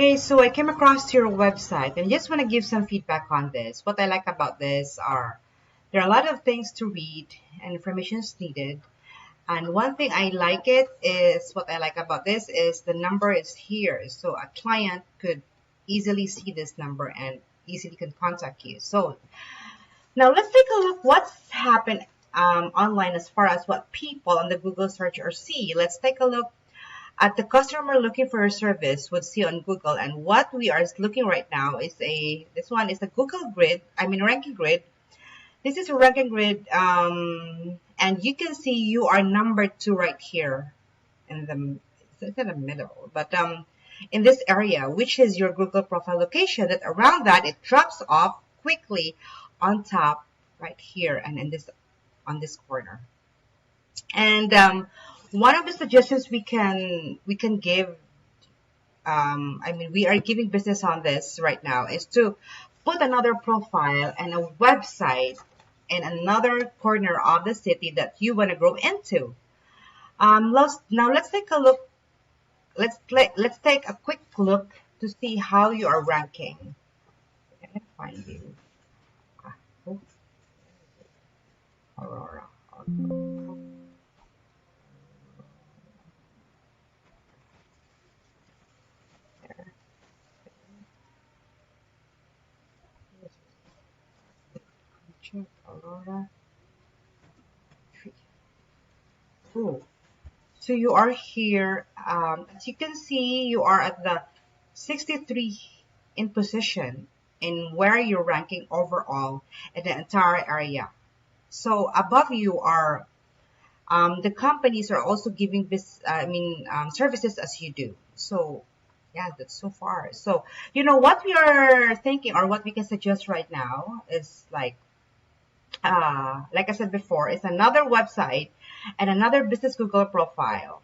Hey, so I came across your website and just want to give some feedback on this. What I like about this are there are a lot of things to read and information is needed. And one thing I like it is what I like about this is the number is here. So a client could easily see this number and easily can contact you. So now let's take a look what's happened online as far as what people on the Google search or see. Let's take a look at the customer looking for a service would see on Google, and what we are looking right now is this one is a Google grid, ranking grid. This is a ranking grid, and you can see you are number 2 right here in it's in the middle, but in this area, which is your Google profile location. That around that it drops off quickly on top right here and in this on this corner. And one of the suggestions we can give, we are giving business on this right now, is to put another profile and a website in another corner of the city that you want to grow into. Let's take a look. Let's take a quick look to see how you are ranking. Let me find you. Oh, Aurora. Check Aurora. Oh, so you are here. As you can see, you are at the 63 in position in where you're ranking overall in the entire area. So above you are the companies are also giving this, services as you do. So yeah, that's so far. So what we are thinking or what we can suggest right now is like I said before, is another website and another business Google profile.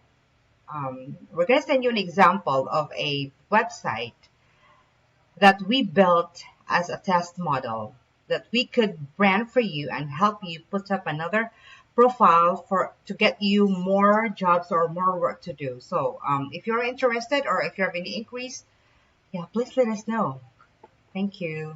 We're going to send you an example of a website that we built as a test model that we could brand for you and help you put up another profile to get you more jobs or more work to do. So if you're interested or if you have any inquiries, yeah, please let us know. Thank you.